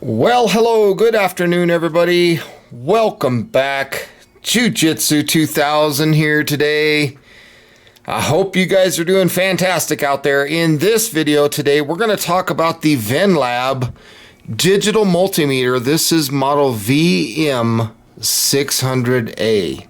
Well, hello, good afternoon, everybody. Welcome back. Jiu-Jitsu 2000 here today. I hope you guys are doing fantastic out there. In this video today, we're going to talk about the VENLAB digital multimeter. This is model VM600A.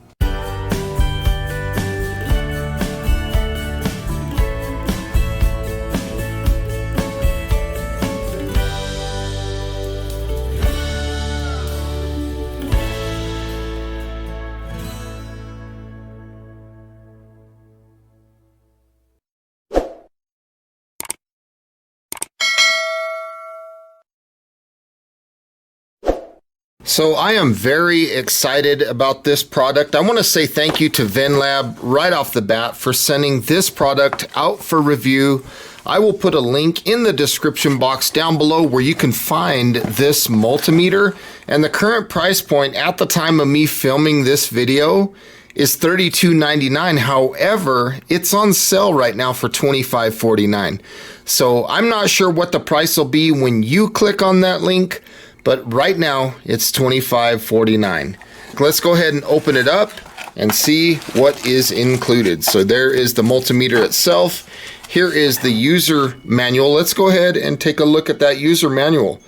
So I am very excited about this product. I want to say thank you to VENLAB right off the bat for sending this product out for review. I will put a link in the description box down below where you can find this multimeter. And the current price point at the time of me filming this video is $32.99. However, it's on sale right now for $25.49. So I'm not sure what the price will be when you click on that link, but right now it's $25.49. Let's go ahead and open it up and see what is included. So there is the multimeter itself. Here is the user manual. Let's go ahead and take a look at that user manual.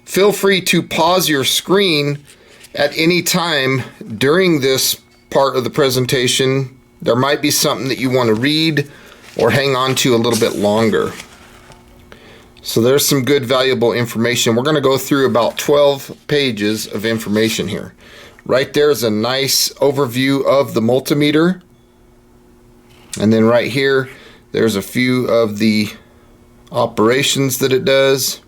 Feel free to pause your screen at any time during this part of the presentation. There might be something that you want to read or hang on to a little bit longer. So there's some good valuable information. We're going to go through about 12 pages of information here. Right there is a nice overview of the multimeter. And then right here, there's a few of the operations that it does,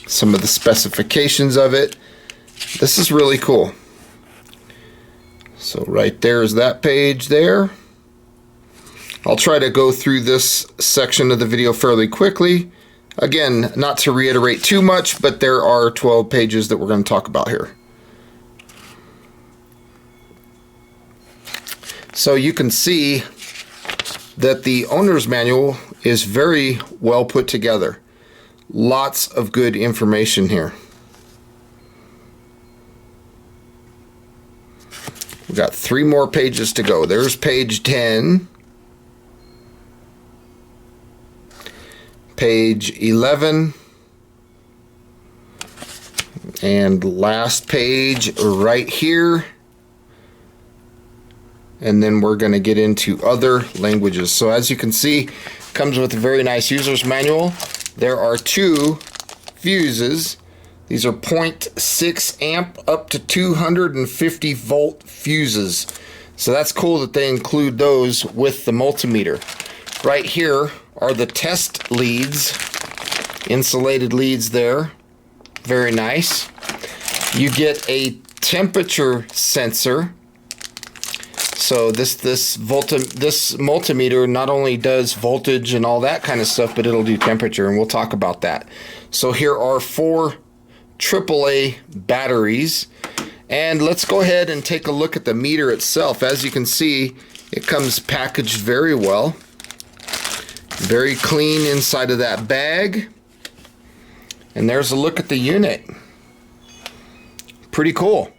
some of the specifications of it. This is really cool. So right there is that page there. I'll try to go through this section of the video fairly quickly. Again, not to reiterate too much, but there are 12 pages that we're going to talk about here. So you can see that the owner's manual is very well put together. Lots of good information here. We've got 3 more pages to go. There's page 10. Page 11, and last page right here, and then we're going to get into other languages. So as you can see, it comes with a very nice user's manual. There are 2 fuses. These are 0.6 amp up to 250 volt fuses. So that's cool that they include those with the multimeter. Right here are the test leads, insulated leads there. Very nice. You get a temperature sensor. So this multimeter not only does voltage and all that kind of stuff, but it'll do temperature, and we'll talk about that. So here are 4 AAA batteries, and let's go ahead and take a look at the meter itself. As you can see, it comes packaged very well. Very clean inside of that bag. And there's a look at the unit. Pretty cool.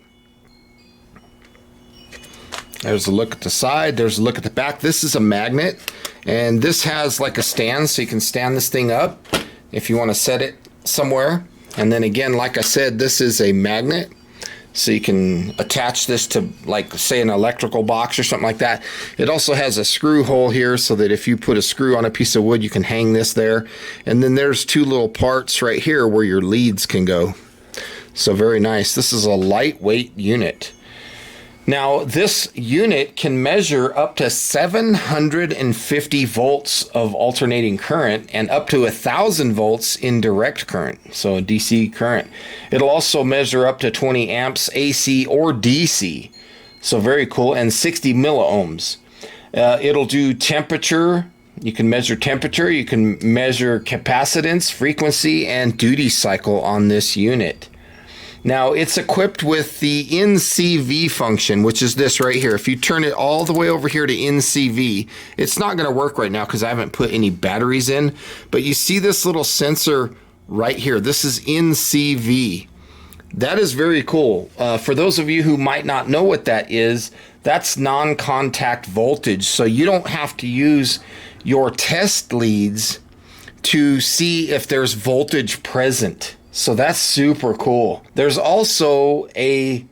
There's a look at the side. There's a look at the back. This is a magnet. And this has like a stand, so you can stand this thing up if you want to set it somewhere. And then again, like I said, this is a magnet. So you can attach this to, like, say, an electrical box or something like that. It also has a screw hole here so that if you put a screw on a piece of wood, you can hang this there. And then there's 2 little parts right here where your leads can go. So very nice. This is a lightweight unit. Now, this unit can measure up to 750 volts of alternating current and up to 1,000 volts in direct current, so a DC current. It'll also measure up to 20 amps AC or DC, so very cool, and 60 milliohms. It'll do temperature. You can measure temperature. You can measure capacitance, frequency, and duty cycle on this unit. Now, it's equipped with the NCV function, which is this right here. If you turn it all the way over here to NCV, it's not going to work right now because I haven't put any batteries in. But you see this little sensor right here. This is NCV. That is very cool. For those of you who might not know what that is, that's non-contact voltage. So you don't have to use your test leads to see if there's voltage present. So that's super cool. There's also a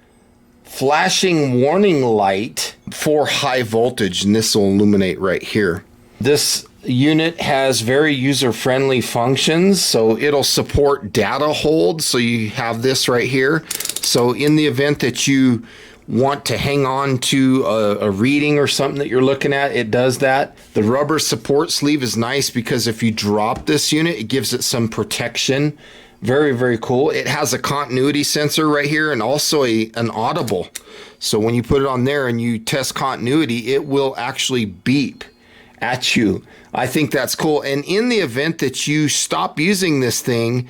flashing warning light for high voltage, and this will illuminate right here. This unit has very user-friendly functions, so it'll support data hold. So you have this right here. So in the event that you want to hang on to a reading or something that you're looking at, it does that. The rubber support sleeve is nice because if you drop this unit, it gives it some protection. Very, very cool. It has a continuity sensor right here and also an audible. So when you put it on there and you test continuity, it will actually beep at you. I think that's cool. And in the event that you stop using this thing,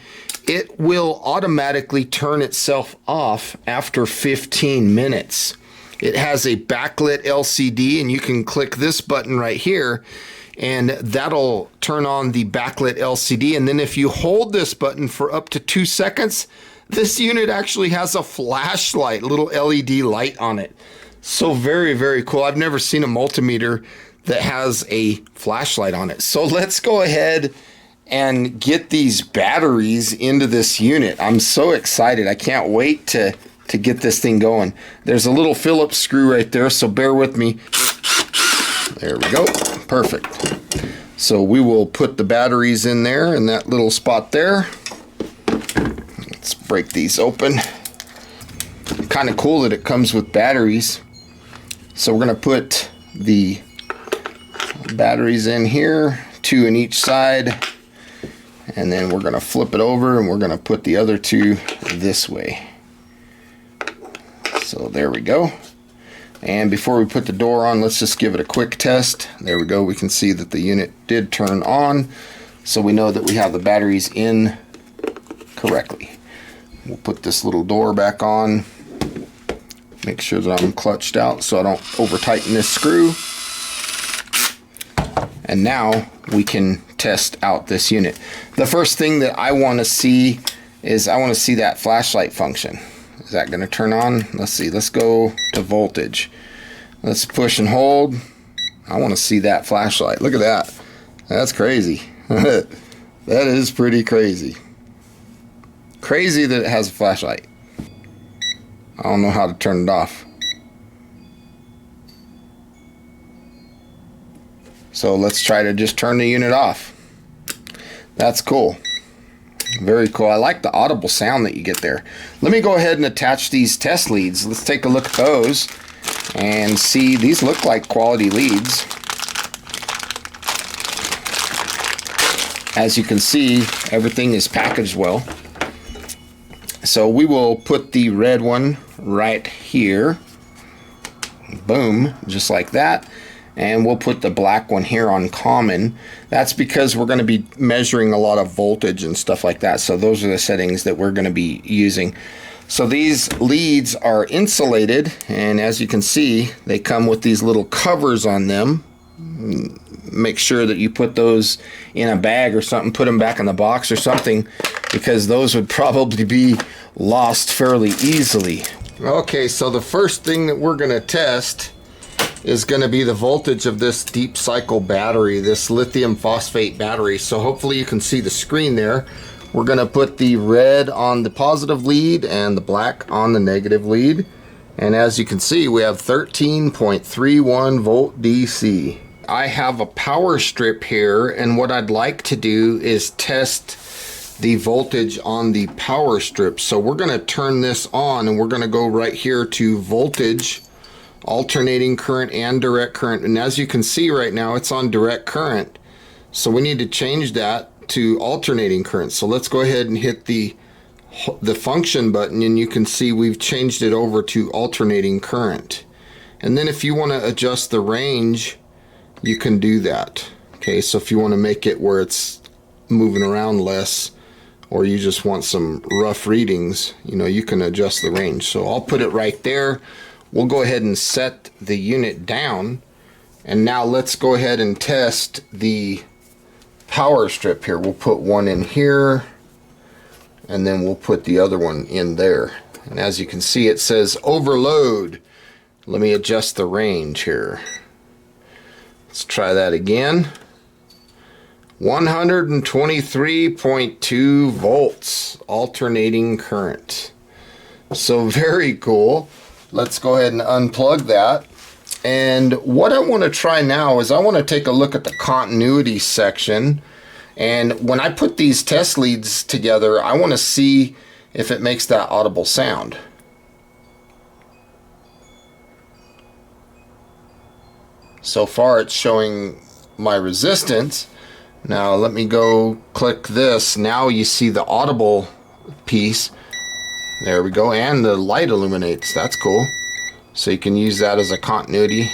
it will automatically turn itself off after 15 minutes. It has a backlit LCD, and you can click this button right here, and that'll turn on the backlit LCD. And then if you hold this button for up to 2 seconds, this unit actually has a flashlight, little LED light on it. So very, very cool. I've never seen a multimeter that has a flashlight on it. So let's go ahead and get these batteries into this unit. I'm so excited. I can't wait to get this thing going. There's a little Phillips screw right there, so bear with me. There we go. Perfect. So we will put the batteries in there in that little spot there. Let's break these open. Kind of cool that it comes with batteries. So we're going to put the batteries in here, 2 in each side, and then we're going to flip it over and we're going to put the other 2 this way. So there we go. And before we put the door on, let's just give it a quick test. There we go. We can see that the unit did turn on, so we know that we have the batteries in correctly. We'll put this little door back on, make sure that I'm clutched out so I don't over tighten this screw. And now we can test out this unit. The first thing that I want to see is I want to see that flashlight function. Is that going to turn on? Let's see. Let's go to voltage. Let's push and hold. I want to see that flashlight. Look at that. That's crazy. That is pretty crazy. Crazy that it has a flashlight. I don't know how to turn it off. So let's try to just turn the unit off. That's cool. Very cool. I like the audible sound that you get there. Let me go ahead and attach these test leads. Let's take a look at those and see. These look like quality leads. As you can see, everything is packaged well. So we will put the red one right here. Boom, just like that. And we'll put the black one here on common. That's because we're going to be measuring a lot of voltage and stuff like that. So those are the settings that we're going to be using. So these leads are insulated, and as you can see, they come with these little covers on them. Make sure that you put those in a bag or something, put them back in the box or something, because those would probably be lost fairly easily. Okay, so the first thing that we're going to test is going to be the voltage of this deep cycle battery, this lithium phosphate battery. So hopefully you can see the screen there. We're going to put the red on the positive lead and the black on the negative lead. And as you can see, we have 13.31 volt DC. I have a power strip here, and what I'd like to do is test the voltage on the power strip. So we're going to turn this on, and we're going to go right here to voltage, alternating current and direct current. And as you can see right now, it's on direct current. So we need to change that to alternating current. So let's go ahead and hit the function button, and you can see we've changed it over to alternating current. And then if you want to adjust the range, you can do that. Okay, so if you want to make it where it's moving around less, or you just want some rough readings, you know, you can adjust the range. So I'll put it right there. We'll go ahead and set the unit down, and now let's go ahead and test the power strip here. We'll put one in here, and then we'll put the other one in there. And as you can see, it says overload. Let me adjust the range here. Let's try that again. 123.2 volts alternating current. So very cool. Let's go ahead and unplug that. And what I want to try now is I want to take a look at the continuity section. And when I put these test leads together, I want to see if it makes that audible sound. So far it's showing my resistance. Now let me go click this. Now you see the audible piece. There we go, and the light illuminates. That's cool. So you can use that as a continuity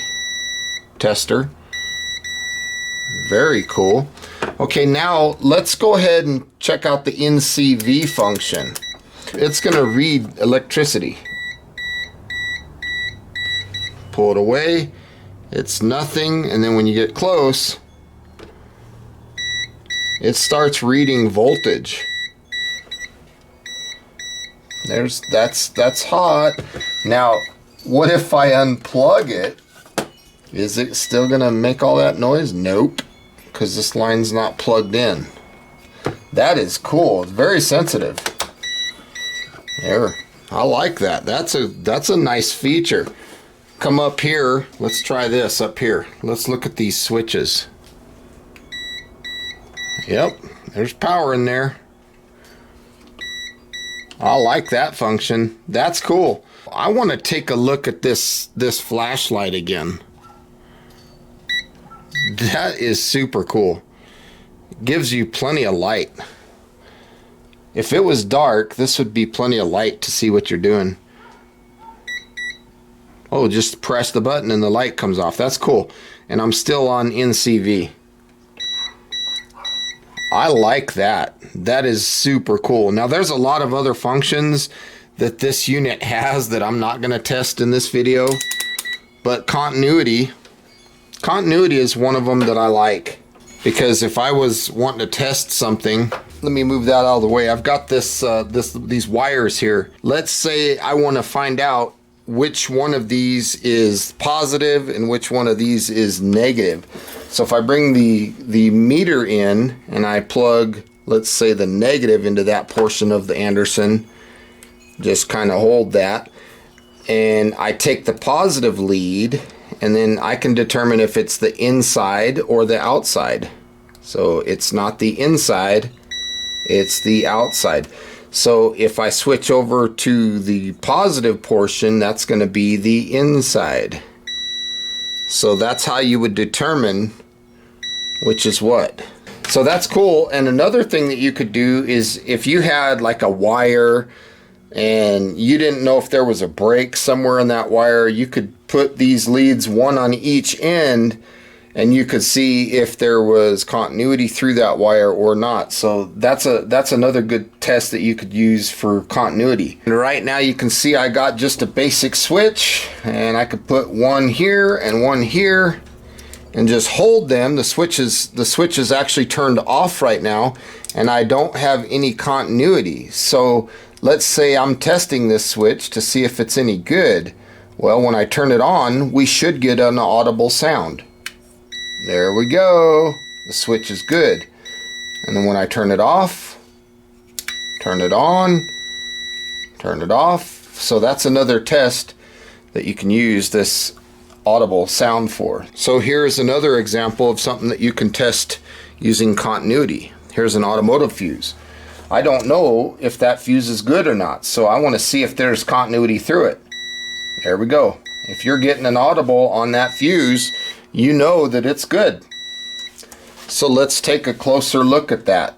tester. Very cool. Okay, now let's go ahead and check out the NCV function. It's going to read electricity. Pull it away. It's nothing, and then when you get close, it starts reading voltage. That's hot. Now, what if I unplug it? Is it still gonna make all that noise? Nope, because this line's not plugged in. That is cool. It's very sensitive. There, I like that. That's a nice feature. Come up here. Let's try this up here. Let's look at these switches. Yep, there's power in there. I like that function. That's cool. I want to take a look at this flashlight again. That is super cool. It gives you plenty of light. If it was dark, this would be plenty of light to see what you're doing. Oh, just press the button and the light comes off. That's cool. And I'm still on NCV. I like that. That is super cool. Now there's a lot of other functions that this unit has that I'm not going to test in this video, but continuity is one of them that I like, because if I was wanting to test something, let me move that out of the way. I've got these wires here. Let's say I want to find out which one of these is positive and which one of these is negative. So if I bring the meter in and I plug, let's say, the negative into that portion of the Anderson, just kind of hold that, and I take the positive lead, and then I can determine if it's the inside or the outside. So it's not the inside, it's the outside. So if I switch over to the positive portion, that's going to be the inside. So that's how you would determine which is what. So that's cool. And another thing that you could do is if you had like a wire and you didn't know if there was a break somewhere in that wire, you could put these leads one on each end, and you could see if there was continuity through that wire or not. So that's another good test that you could use for continuity. And right now you can see I got just a basic switch, and I could put one here and one here and just hold them. The switch is actually turned off right now, and I don't have any continuity. So let's say I'm testing this switch to see if it's any good. Well, when I turn it on, we should get an audible sound. There we go. The switch is good. And then when I turn it off, turn it on, turn it off. So that's another test that you can use this audible sound for. So here's another example of something that you can test using continuity. Here's an automotive fuse. I don't know if that fuse is good or not, so I want to see if there's continuity through it. There we go. If you're getting an audible on that fuse, you know that it's good. So let's take a closer look at that.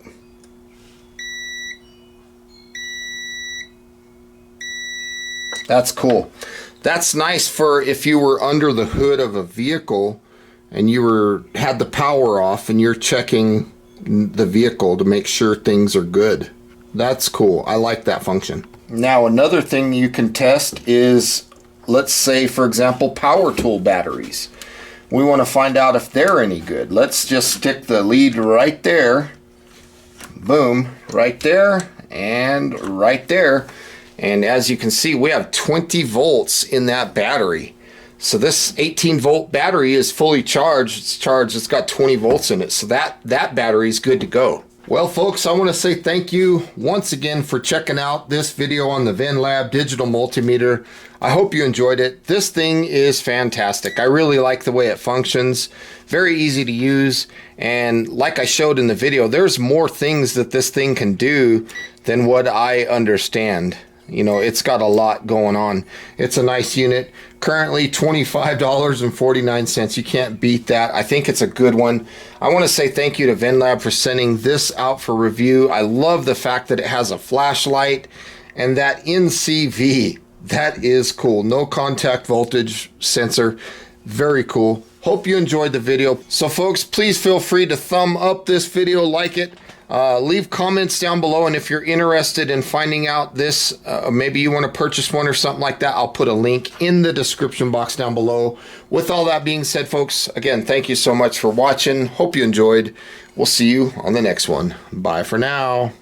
That's cool. That's nice for if you were under the hood of a vehicle and you had the power off and you're checking the vehicle to make sure things are good. That's cool. I like that function. Now another thing you can test is, let's say for example, power tool batteries. We want to find out if they're any good. Let's just stick the lead right there. Boom, right there. and right there. And as you can see, we have 20 volts in that battery. So this 18 volt battery is fully charged. It's charged, it's got 20 volts in it. So that battery is good to go. Well, folks, I want to say thank you once again for checking out this video on the VENLAB digital multimeter. I hope you enjoyed it. This thing is fantastic. I really like the way it functions. Very easy to use. And like I showed in the video, there's more things that this thing can do than what I understand. You know, it's got a lot going on. It's a nice unit. Currently $25.49. You can't beat that. I think it's a good one. I want to say thank you to VENLAB for sending this out for review. I love the fact that it has a flashlight and that NCV. That is cool. No contact voltage sensor. Very cool. Hope you enjoyed the video. So folks, please feel free to thumb up this video, like it. Leave comments down below, and if you're interested in finding out this, maybe you want to purchase one or something like that, I'll put a link in the description box down below. With all that being said, folks, again, thank you so much for watching. Hope you enjoyed. We'll see you on the next one. Bye for now.